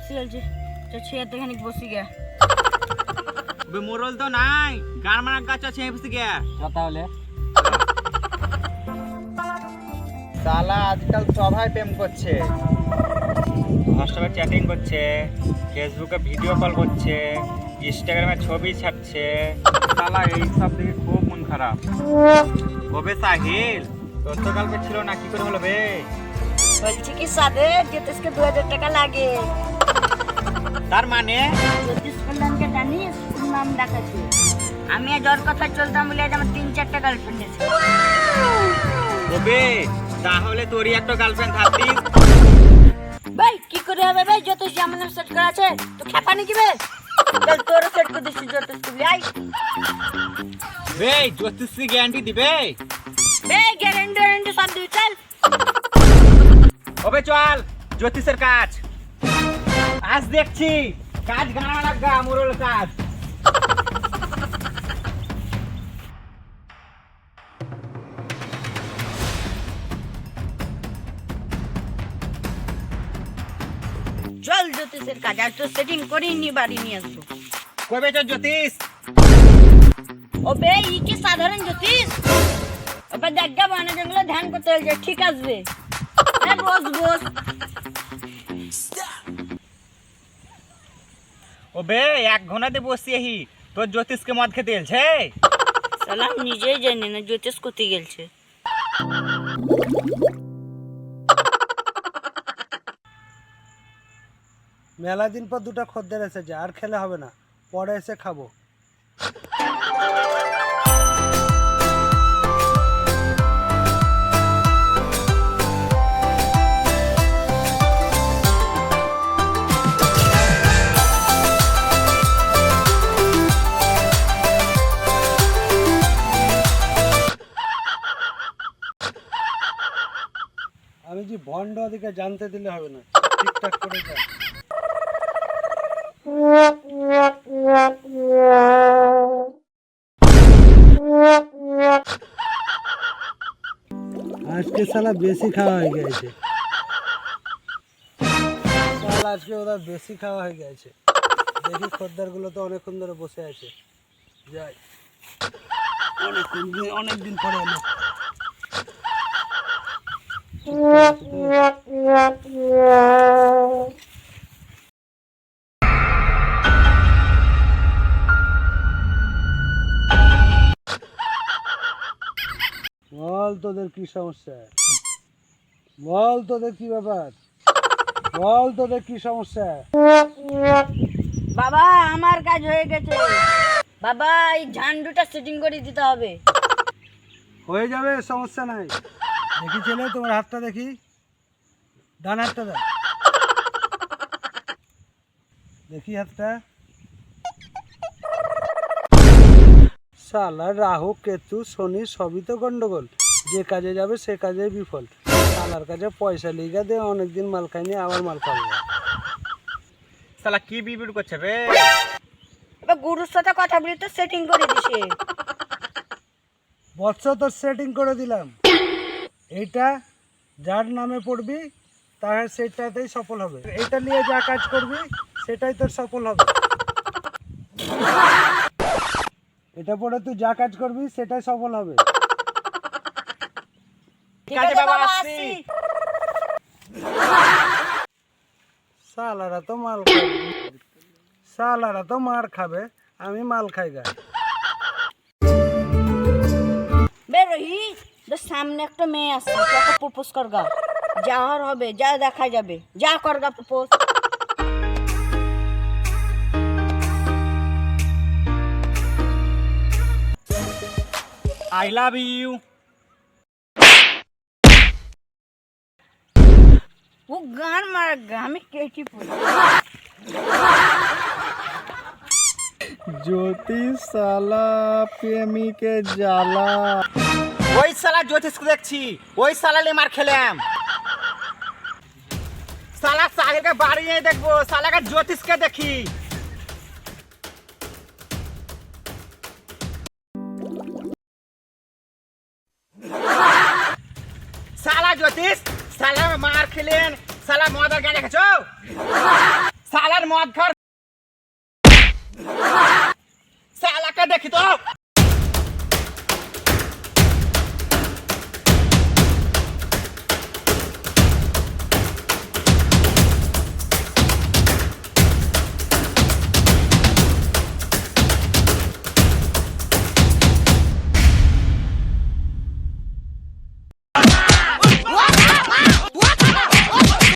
বসি আলছে ছেড়ে খানিক বসি গে মোরল তো নাই গান মারা গাছ আছে বসি গে তাহলে সালা আজকাল সবাই প্রেম করছে, হোয়াটসঅ্যাপে চ্যাটিং করছে, ফেসবুকে ভিডিও কল করছে, ইনস্টাগ্রামে ছবি ছাড়ছে। সালা এইসব দেখে খুব মন খারাপ। কবে সাহিল তোর তো গার্লফ্রেন্ড ছিল না, কি করে হলো বে? বলছি কি সাদে জ্যোতিষকে 2000 টাকা লাগে। তার মানে জ্যোতিষ কল্যাণকে জানিস নাম ডাকাচ্ছে। আমি জ্বর কথা চলতাম বলে আজ আমার 3-4টা গার্লফ্রেন্ড আছে। কবে তাহলে তোরই একটা গার্লফ্রেন্ড থাকতিস। ভাই কি করে হবে ভাই, জ্যোতিষ যেমন সেট করা আছে তো খেপা নাকি বে? চল তোর সেট করে দিচ্ছি জ্যোতিষ তুই আই। বে জ্যোতিষ কি গ্যারান্টি দিবে? বে গ্যারান্টি সব দিই চল। ওবে চল জ্যোতিষের কাজ আজ দেখছি, কাজ গানা লাগা মোরল কাজ। চল জ্যোতিষের কাজ আর তো সেটিং করেই নি বাড়ি নিয়ে আসবো। কবে চল জ্যোতিষ? ও বে ই কি সাধারণ জ্যোতিষ, ওপর দেখা বানা জঙ্গলে ধ্যান করতে হয়ে যায়, ঠিক আসবে। হ্যাঁ বস বস। ওবে 1 ঘন্টাতে বসিয়েহি তোর জ্যোতিষকে মদ খেতে এলছে। সালাম নিজেই জানি না জ্যোতিষ কোথায় গেলছে। মেলা দিন পর 2টা খদ্দের এসেছে, আর খেলে হবে না, পরে এসে খাবো। আমি যে ভণ্ড ওদিকে জানতে দিলে হবে না, ঠিকঠাক করে যা। আজকে সালা বেশি খাওয়া হয়ে গেছে, সালা আজকে ওদের বেশি খাওয়া হয়ে গেছে। দেখি খদ্দার গুলো তো অনেকক্ষণ ধরে বসে আছে, যাই অনেকদিন পরে এলো। বল তোদের কি সমস্যা, বল তোদের কি ব্যাপার, বল তোদের কি সমস্যা। বাবা আমার কাজ হয়ে গেছে বাবা, এই ঝান্ডুটা সেটিং করে দিতে হবে। হয়ে যাবে, সমস্যা নাই। দেখি ছেলে তোমার হাতটা দেখি, ডান হাতটা দাও দেখি হাতটা। শালা রাহু কেতু শনি সবই তো গন্ডগোল, যে কাজে যাবে সে কাজে বিফল। শালার কাছে পয়সা লিগা দে, অনেকদিন মাল খাইনি, আবার মাল খাবো। শালা কি বিবিড় করছে বে? গুরুর সাথে কথা বলি তো সেটিং করে দিছে। বৎস তোর সেটিং করে দিলাম, এইটা যার নামে পড়বি তার সেটাতেই সফল হবে। এটা নিয়ে যা কাজ করবি সেটাই তোর সফল হবে। এটা পড়ে তুই যা কাজ করবি সেটাই সফল হবে। ঠিক আছে বাবা আসছি। শালারা তো মাল খাবে, শালারা তো মার খাবে, আমি মাল খাই গা। বেরোহি সামনে একটা মেয়ে আসছে, তোকে প্রপোজ করগা, যা আর হবে যা দেখা যাবে, যা করগা প্রপোজ। I love you. ও গান মারগা, আমি কেটি পড়ি। জ্যোতিষ শালা প্রেমিকে জ্বালা। ওই শালা জ্যোতিষকে দেখছি, ওই শালালে মার খেলাম। শালা সাহিলকে বাড়ি নিয়ে দেখবো, শালাকে জ্যোতিষকে দেখি। শালা জ্যোতিষ, শালা মার খেলেন, শালা মদের গান দেখেছো? শালা মদ ঘর শালাকে দেখি তো